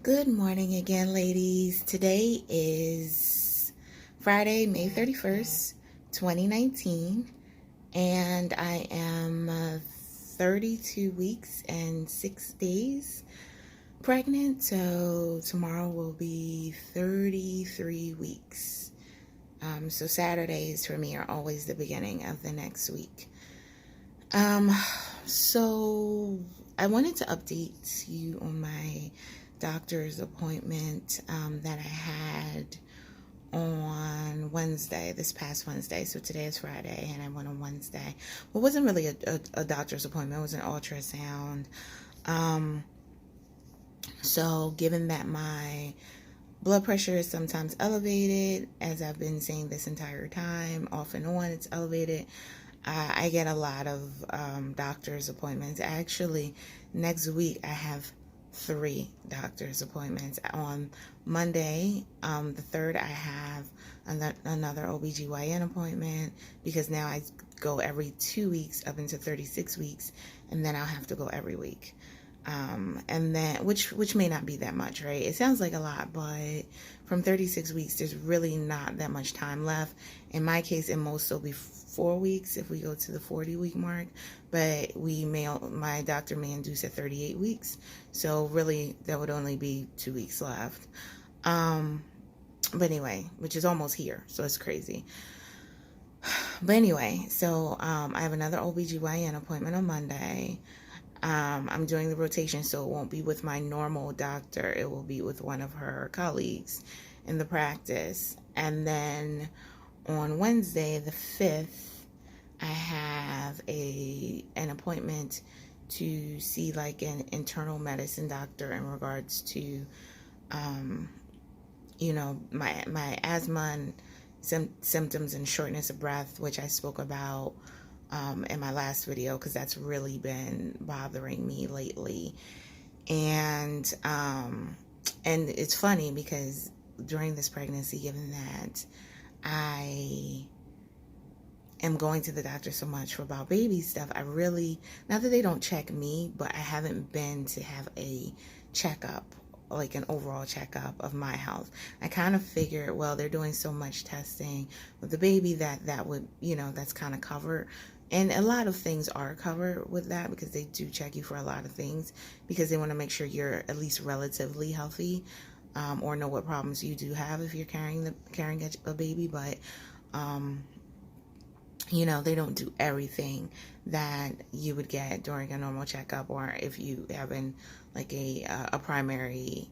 Good morning again, ladies. Today is Friday, May 31st, 2019, and I am 32 weeks and 6 days pregnant. So tomorrow will be 33 weeks. So Saturdays for me are always the beginning of the next week. So I wanted to update you on my doctor's appointment that I had on Wednesday, this past Wednesday. So today is Friday, and I went on Wednesday. Well, it wasn't really a doctor's appointment. It was an ultrasound. So given that my blood pressure is sometimes elevated, as I've been saying this entire time, off and on, it's elevated. I get a lot of doctor's appointments. Actually, next week I have 3 doctor's appointments. On Monday, the 3rd, I have another OBGYN appointment, because now I go every 2 weeks up into 36 weeks, and then I'll have to go every week. And then, which may not be that much, right? It sounds like a lot, but from 36 weeks, there's really not that much time left. In my case, in most, it'll be 4 weeks if we go to the 40-week mark, but my doctor may induce at 38 weeks. So really, there would only be 2 weeks left. But anyway, which is almost here. So it's crazy. But anyway, so, I have another OBGYN appointment on Monday. I'm doing the rotation, so it won't be with my normal doctor. It will be with one of her colleagues in the practice. And then on Wednesday, the 5th, I have an appointment to see like an internal medicine doctor in regards to, my asthma and symptoms and shortness of breath, which I spoke about in my last video, because that's really been bothering me lately. And it's funny because during this pregnancy, given that I am going to the doctor so much for about baby stuff, I really, not that they don't check me, but I haven't been to have a checkup, like an overall checkup of my health. I kind of figured, well, they're doing so much testing with the baby that would, that's kind of covered. And a lot of things are covered with that, because they do check you for a lot of things, because they want to make sure you're at least relatively healthy, or know what problems you do have if you're carrying a baby. But they don't do everything that you would get during a normal checkup, or if you having like a primary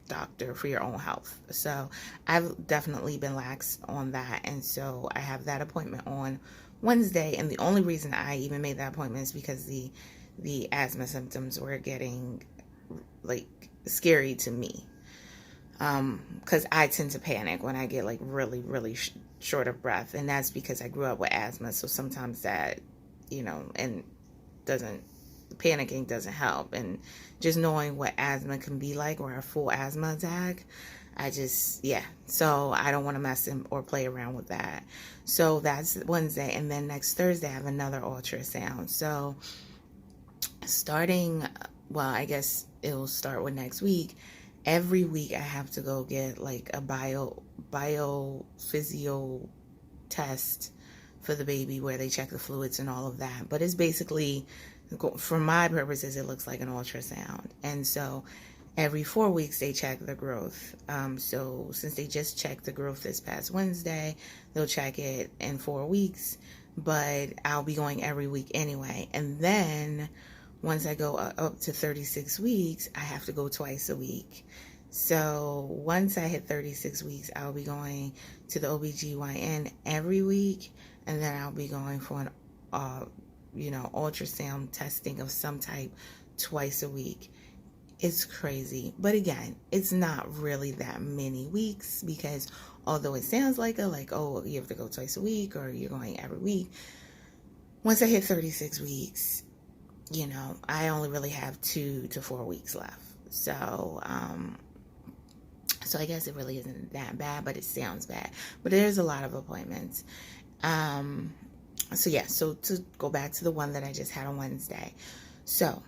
doctor for your own health. So I've definitely been lax on that, and so I have that appointment on Wednesday. And the only reason I even made that appointment is because the asthma symptoms were getting like scary to me, because I tend to panic when I get like really, really short of breath, and that's because I grew up with asthma. So sometimes that, and panicking doesn't help. And just knowing what asthma can be like, or a full asthma attack, so I don't want to mess or play around with that. So that's Wednesday. And then next Thursday, I have another ultrasound. So I guess it'll start with next week. Every week I have to go get like a biophysio test for the baby, where they check the fluids and all of that. But it's basically, for my purposes, it looks like an ultrasound. And so every 4 weeks they check the growth. So since they just checked the growth this past Wednesday, they'll check it in 4 weeks, but I'll be going every week anyway. And then once I go up to 36 weeks, I have to go twice a week. So once I hit 36 weeks, I'll be going to the OBGYN every week, and then I'll be going for an ultrasound testing of some type twice a week. It's crazy. But again, it's not really that many weeks, because although it sounds like you have to go twice a week, or you're going every week, once I hit 36 weeks, I only really have 2 to 4 weeks left. So I guess it really isn't that bad, but it sounds bad. But there's a lot of appointments. So to go back to the one that I just had on Wednesday. So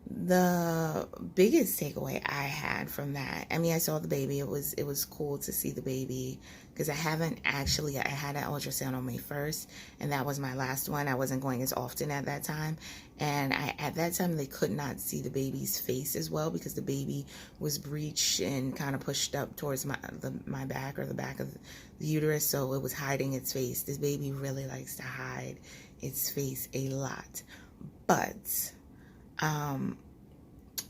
The biggest takeaway I had from that, I mean, I saw the baby. It was cool to see the baby because I had an ultrasound on May 1st, and that was my last one. I wasn't going as often at that time, and at that time they could not see the baby's face as well because the baby was breached and kind of pushed up towards my back, or the back of the uterus, so it was hiding its face. This baby really likes to hide its face a lot, but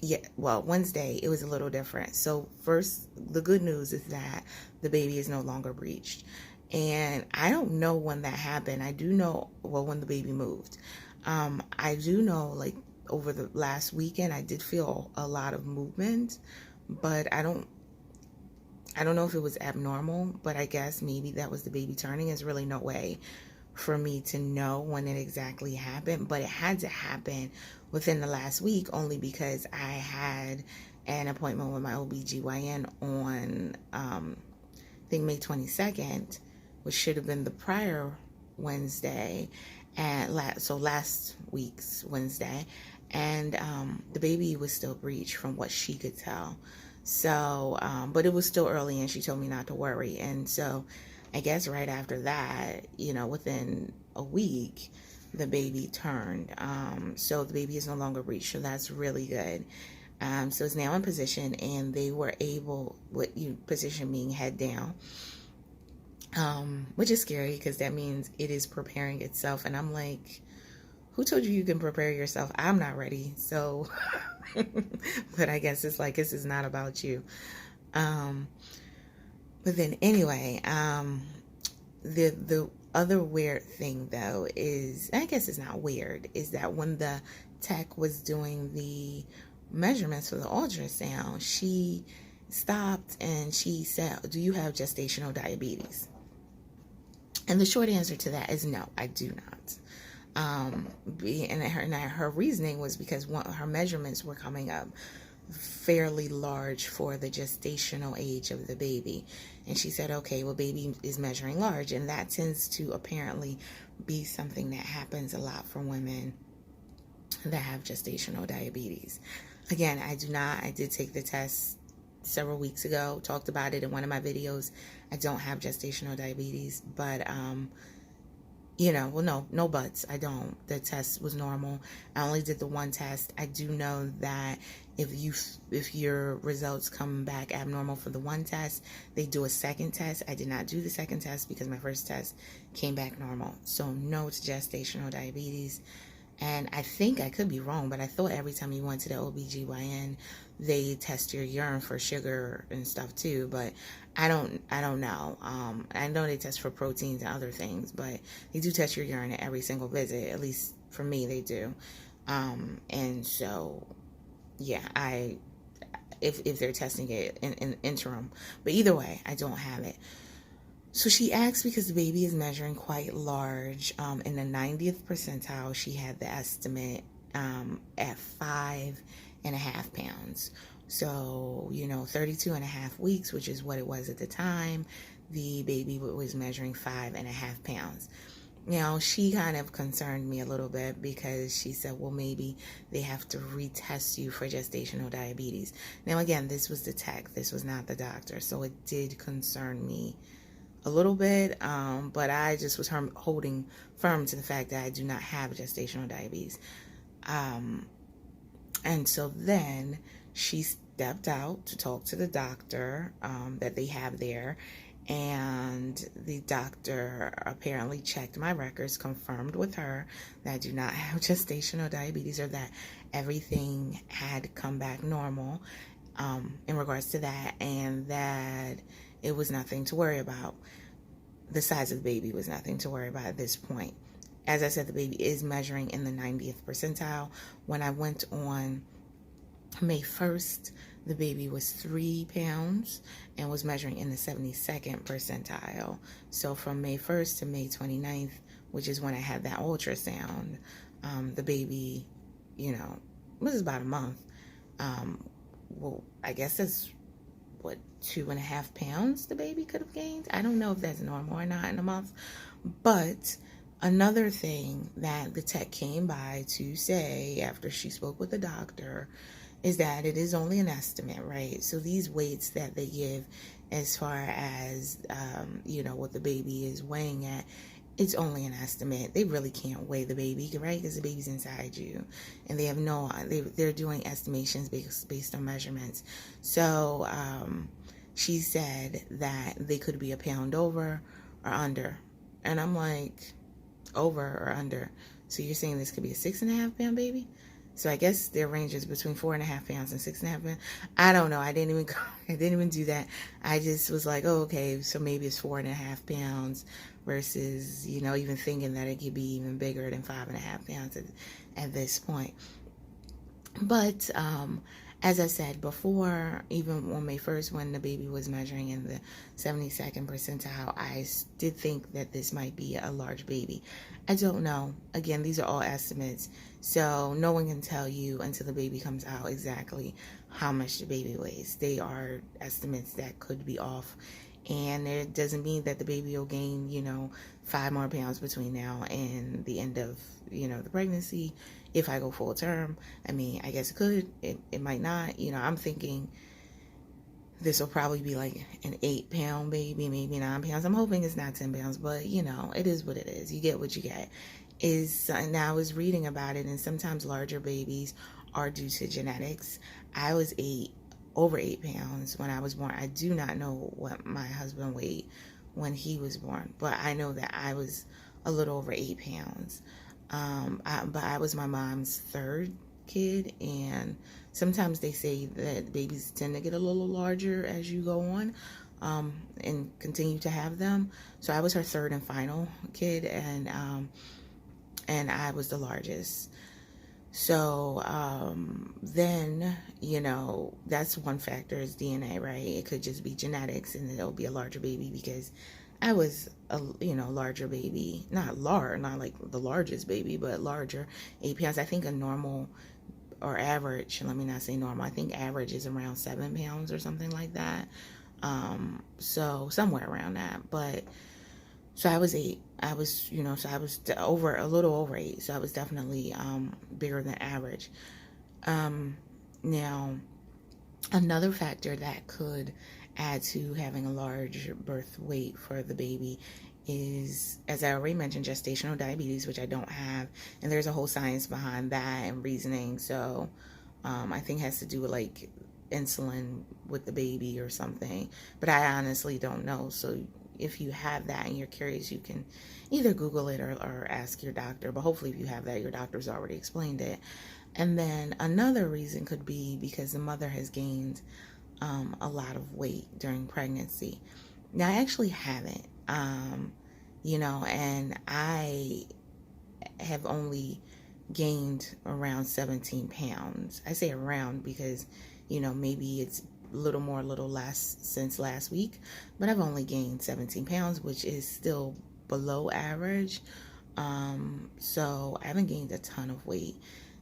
yeah, well, Wednesday it was a little different. So first, the good news is that the baby is no longer breached, and I don't know when that happened. I do know, well, when the baby moved. I do know, like, over the last weekend I did feel a lot of movement, but I don't know if it was abnormal, but I guess maybe that was the baby turning. There's really no way for me to know when it exactly happened, but it had to happen within the last week, only because I had an appointment with my OBGYN on I think May 22nd, which should have been the prior Wednesday, and last week's Wednesday, and the baby was still breached from what she could tell. So but it was still early, and she told me not to worry. And so I guess right after that, within a week, the baby turned. So the baby is no longer breached. So that's really good. So it's now in position, and they were able, position meaning head down, which is scary because that means it is preparing itself. And I'm like, who told you you can prepare yourself? I'm not ready. So, but I guess it's like, this is not about you. But then anyway, the other weird thing though is, I guess it's not weird, is that when the tech was doing the measurements for the ultrasound, she stopped and she said, "Do you have gestational diabetes?" And the short answer to that is no, I do not. And her reasoning was because her measurements were coming up fairly large for the gestational age of the baby. And she said, okay, well, baby is measuring large, and that tends to apparently be something that happens a lot for women that have gestational diabetes. Again, I did take the test several weeks ago, talked about it in one of my videos. I don't have gestational diabetes, but no buts. I don't. The test was normal. I only did the one test. I do know that if your results come back abnormal for the one test, they do a second test. I did not do the second test because my first test came back normal. So no, it's gestational diabetes. And I think, I could be wrong, but I thought every time you went to the OBGYN, they test your urine for sugar and stuff too, but I don't know. I know they test for proteins and other things, but they do test your urine at every single visit. At least for me, they do. And so, yeah, if they're testing it in interim, but either way, I don't have it. So she asked because the baby is measuring quite large. In the 90th percentile, she had the estimate at 5.5 pounds. So, 32 and a half weeks, which is what it was at the time, the baby was measuring 5.5 pounds. Now, she kind of concerned me a little bit because she said, well, maybe they have to retest you for gestational diabetes. Now, again, this was the tech. This was not the doctor. So it did concern me a little bit, but I just was holding firm to the fact that I do not have gestational diabetes. And so then she stepped out to talk to the doctor that they have there, and the doctor apparently checked my records, confirmed with her that I do not have gestational diabetes, or that everything had come back normal in regards to that, and that it was nothing to worry about. The size of the baby was nothing to worry about at this point. As I said, the baby is measuring in the 90th percentile. When I went on May 1st, the baby was 3 pounds and was measuring in the 72nd percentile. So from May 1st to May 29th, which is when I had that ultrasound, the baby, was about a month. Well, I guess that's 2.5 pounds the baby could have gained. I don't know if that's normal or not in a month, but Another thing that the tech came by to say after she spoke with the doctor is that it is only an estimate, right? So these weights that they give as far as, what the baby is weighing at, it's only an estimate. They really can't weigh the baby, right? Because the baby's inside you, and they have they're doing estimations based on measurements. So she said that they could be a pound over or under, and I'm like, over or under. So you're saying this could be a 6.5 pound baby? So I guess their range is between 4.5 pounds and 6.5 pounds. I don't know. I didn't even do that. I just was like, oh, okay, so maybe it's 4.5 pounds versus, even thinking that it could be even bigger than 5.5 pounds at this point. But as I said before, even when the baby was measuring in the 72nd percentile, I did think that this might be a large baby. I don't know. Again, these are all estimates, so no one can tell you until the baby comes out exactly how much the baby weighs. They are estimates that could be off, and it doesn't mean that the baby will gain, 5 more pounds between now and the end of, the pregnancy. If I go full term, I mean, I guess it could, it might not. I'm thinking this will probably be like an 8 pound baby, maybe 9 pounds. I'm hoping it's not 10 pounds, but it is what it is. You get what you get. And I was reading about it, and sometimes larger babies are due to genetics. I was over 8 pounds when I was born. I do not know what my husband weighed when he was born, but I know that I was a little over 8 pounds. But I was my mom's third kid, and sometimes they say that babies tend to get a little larger as you go on, and continue to have them. So I was her third and final kid, and I was the largest. So then, that's one factor is DNA, right? It could just be genetics, and it'll be a larger baby because I was a larger baby, not like the largest baby, but larger, 8 pounds. I think a normal or average, let me not say normal, I think average is around 7 pounds or something like that. So somewhere around that, but so I was 8. So I was a little over 8. So I was definitely bigger than average. Now, another factor that could add to having a large birth weight for the baby is, as I already mentioned, gestational diabetes, which I don't have. And there's a whole science behind that and reasoning. So I think it has to do with like insulin with the baby or something. But I honestly don't know. So if you have that and you're curious, you can either Google it or ask your doctor. But hopefully if you have that, your doctor's already explained it. And then another reason could be because the mother has gained a lot of weight during pregnancy. Now, I actually haven't, and I have only gained around 17 pounds. I say around because, maybe it's a little more, a little less since last week, but I've only gained 17 pounds, which is still below average. So I haven't gained a ton of weight.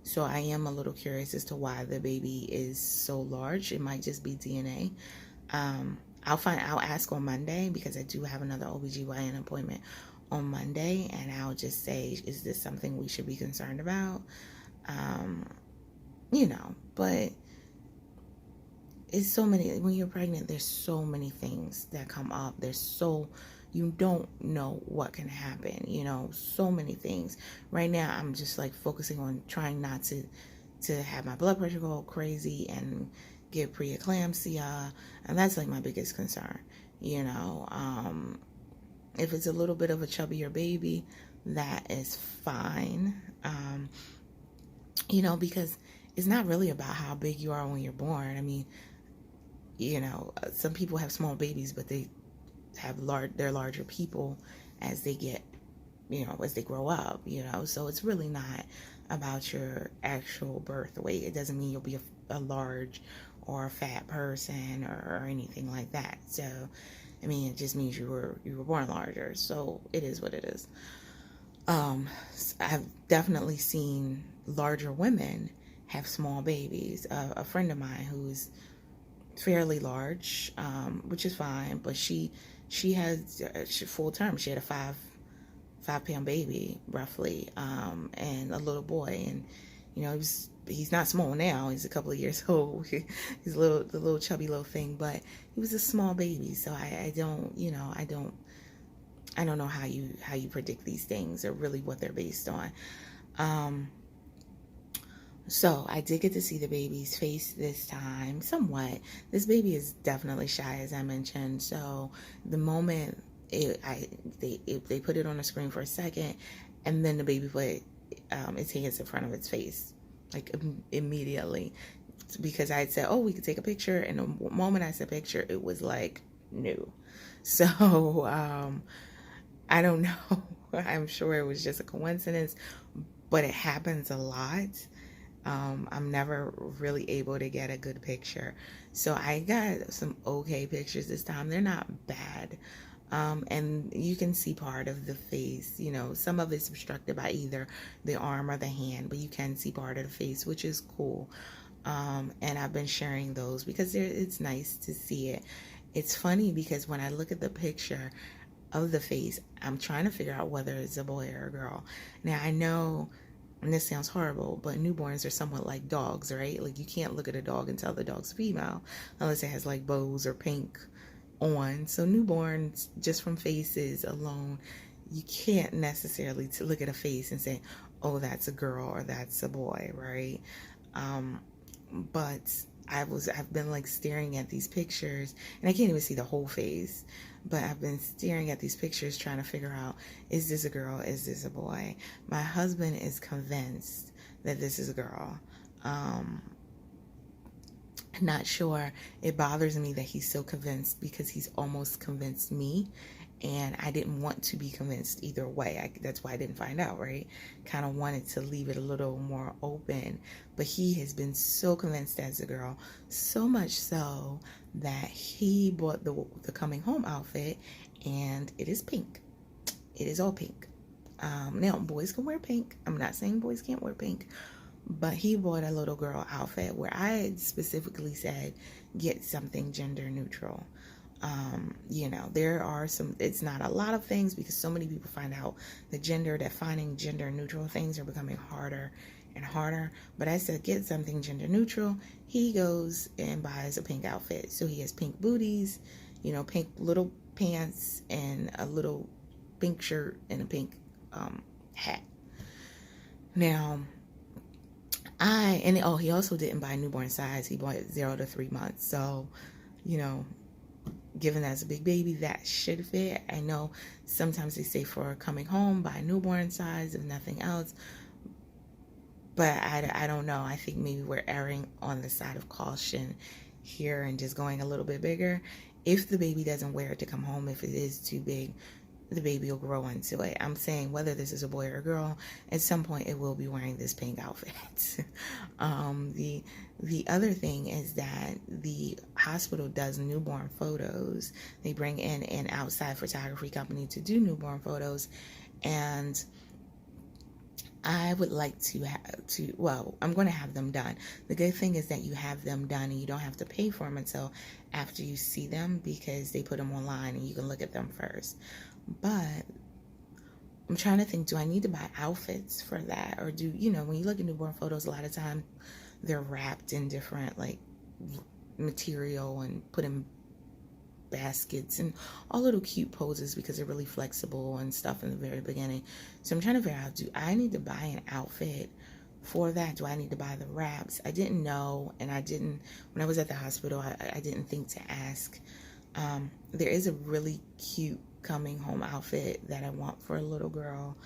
So I am a little curious as to why the baby is so large. It might just be DNA. I'll ask on Monday because I do have another OBGYN appointment on Monday, and I'll just say, is this something we should be concerned about? But it's so many, when you're pregnant, there's so many things that come up. You don't know what can happen, so many things. Right now, I'm just like focusing on trying not to have my blood pressure go crazy and get preeclampsia. And that's like my biggest concern, if it's a little bit of a chubbier baby, that is fine. Because it's not really about how big you are when you're born. I mean, some people have small babies, but they have they're larger people as they get, as they grow up, so it's really not about your actual birth weight. It doesn't mean you'll be a large or a fat person or anything like that. So, I mean, it just means you were born larger. So it is what it is. I've definitely seen larger women have small babies. A friend of mine who's fairly large, which is fine, but she has full term. She had a 5-pound baby, roughly, and a little boy. And, he's not small now. He's a couple of years old. He's the little chubby little thing, but he was a small baby. So I don't, I don't know how you predict these things or really what they're based on. So I did get to see the baby's face this time, somewhat. This baby is definitely shy, as I mentioned. So the moment they put it on the screen for a second, and then the baby put its hands in front of its face, like immediately, because I had said, "Oh, we could take a picture," and the moment I said picture, it was like no. So I don't know. I'm sure it was just a coincidence, but it happens a lot. I'm never really able to get a good picture. So I got some okay pictures this time. They're not bad. And you can see part of the face. Some of it's obstructed by either the arm or the hand, but you can see part of the face, which is cool. And I've been sharing those because it's nice to see it. It's funny because when I look at the picture of the face, I'm trying to figure out whether it's a boy or a girl. Now, I know, and this sounds horrible, but newborns are somewhat like dogs, right? Like, you can't look at a dog and tell the dog's female unless it has like bows or pink on. So newborns, just from faces alone, you can't necessarily look at a face and say, oh, that's a girl or that's a boy, right? But I've been like staring at these pictures, and I can't even see the whole face, but I've been staring at these pictures trying to figure out, is this a girl? Is this a boy? My husband is convinced that this is a girl. Not sure. It bothers me that he's so convinced because he's almost convinced me, and I didn't want to be convinced either way. That's why I didn't find out, right? Kind of wanted to leave it a little more open, but he has been so convinced as a girl, so much so that he bought the coming home outfit, and it is pink. It is all pink. Now, boys can wear pink. I'm not saying boys can't wear pink, but he bought a little girl outfit where I had specifically said, get something gender neutral. There are it's not a lot of things because so many people find out that finding gender neutral things are becoming harder and harder. But I said, get something gender neutral. He goes and buys a pink outfit. So he has pink booties, pink little pants and a little pink shirt and a pink hat. Now, he also didn't buy newborn size. He bought 0 to 3 months. So, given that's a big baby, that should fit. I know sometimes they say for coming home, buy newborn size, if nothing else. But I don't know. I think maybe we're erring on the side of caution here and just going a little bit bigger. If the baby doesn't wear it to come home, if it is too big, the baby will grow into it. I'm saying whether this is a boy or a girl, at some point it will be wearing this pink outfit. The other thing is that the hospital does newborn photos. They bring in an outside photography company to do newborn photos, and I would like I'm going to have them done. The good thing is that you have them done and you don't have to pay for them until after you see them, because they put them online and you can look at them first. But I'm trying to think, do I need to buy outfits for that? Or when you look at newborn photos, a lot of time they're wrapped in different like material and put in baskets and all little cute poses because they're really flexible and stuff in the very beginning. So I'm trying to figure out, do I need to buy an outfit for that? Do I need to buy the wraps? I didn't know, and when I was at the hospital, I didn't think to ask. There is a really cute coming home outfit that I want for a little girl.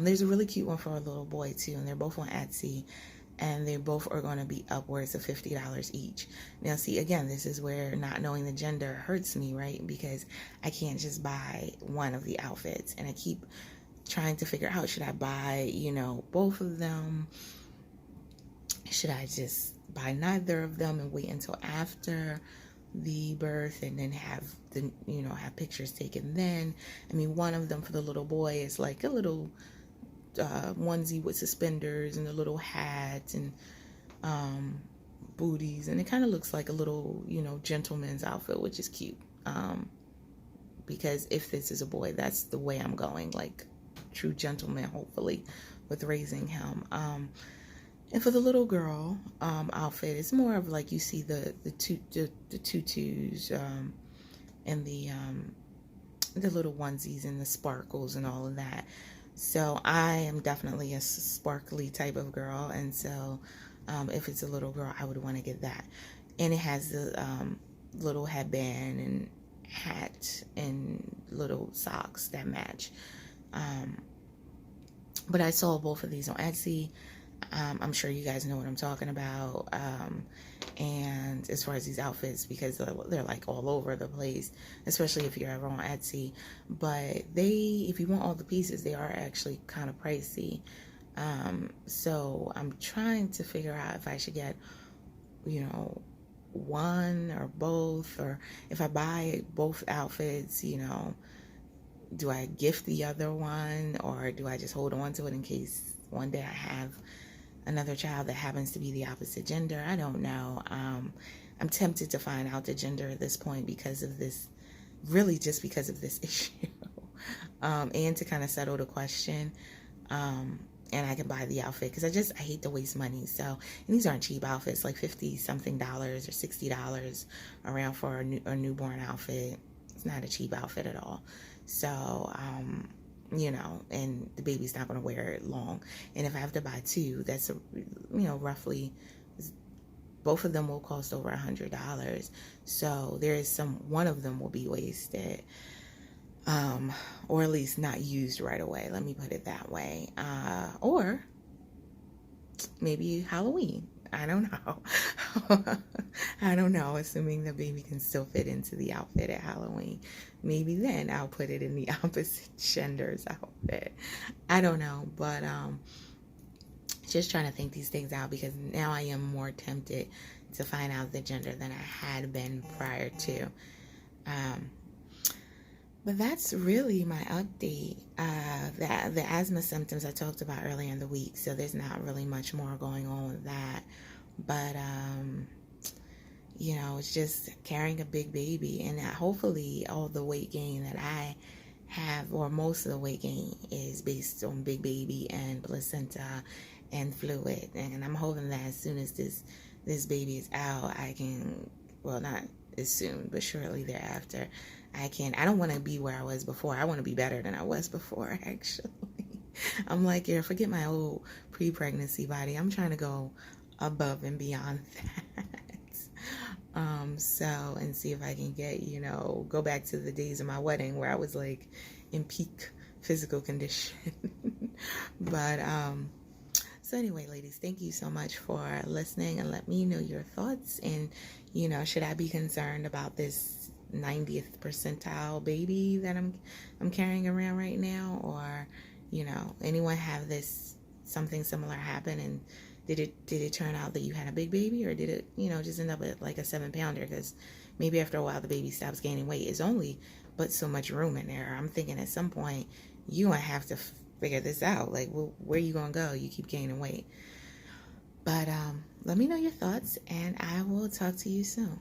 There's a really cute one for a little boy too, and they're both on Etsy, and they both are going to be upwards of $50 each. Now, see, again, this is where not knowing the gender hurts me, right? Because I can't just buy one of the outfits, and I keep trying to figure out, should I buy, both of them? Should I just buy neither of them and wait until after the birth and then have have pictures taken then? I mean, one of them for the little boy is like a little onesie with suspenders and a little hat and booties, and it kind of looks like a little gentleman's outfit, which is cute, because if this is a boy, that's the way I'm going, like true gentleman, hopefully, with raising him. And for the little girl outfit, it's more of like you see the tutus and the little onesies and the sparkles and all of that. So I am definitely a sparkly type of girl, and so if it's a little girl, I would want to get that. And it has the little headband and hat and little socks that match. But I saw both of these on Etsy. I'm sure you guys know what I'm talking about. And as far as these outfits, because they're like all over the place, especially if you're ever on Etsy. But if you want all the pieces, they are actually kind of pricey. So I'm trying to figure out if I should get, one or both, or if I buy both outfits, do I gift the other one, or do I just hold on to it in case one day I have another child that happens to be the opposite gender? I don't know. I'm tempted to find out the gender at this point because of this, really just because of this issue, and to kind of settle the question. And I can buy the outfit because I hate to waste money. So, and these aren't cheap outfits, like $50-something or $60 around for a newborn outfit. It's not a cheap outfit at all. So, and the baby's not going to wear it long. And if I have to buy two, that's, roughly, both of them will cost over $100. So there is one of them will be wasted. Or at least not used right away. Let me put it that way. Or maybe Halloween. I don't know. I don't know, assuming the baby can still fit into the outfit at Halloween. Maybe then I'll put it in the opposite gender's outfit. I don't know, but just trying to think these things out, because now I am more tempted to find out the gender than I had been prior to. But that's really my update. The asthma symptoms I talked about earlier in the week, so there's not really much more going on with that. But, it's just carrying a big baby, and hopefully all the weight gain that I have, or most of the weight gain, is based on big baby and placenta and fluid. And I'm hoping that as soon as this baby is out, I can, well, not as soon, but shortly thereafter, I don't want to be where I was before. I want to be better than I was before, actually. I'm like, forget my old pre-pregnancy body. I'm trying to go above and beyond that. And see if I can get, go back to the days of my wedding where I was like in peak physical condition. But, so anyway, ladies, thank you so much for listening, and let me know your thoughts. And, should I be concerned about this 90th percentile baby that I'm carrying around right now, or anyone have something similar happen, and did it turn out that you had a big baby, or did it just end up at like a 7-pounder? Because maybe after a while the baby stops gaining weight. It's only but so much room in there. I'm thinking at some point you might have to figure this out, like, well, where you gonna go? You keep gaining weight. But let me know your thoughts, and I will talk to you soon.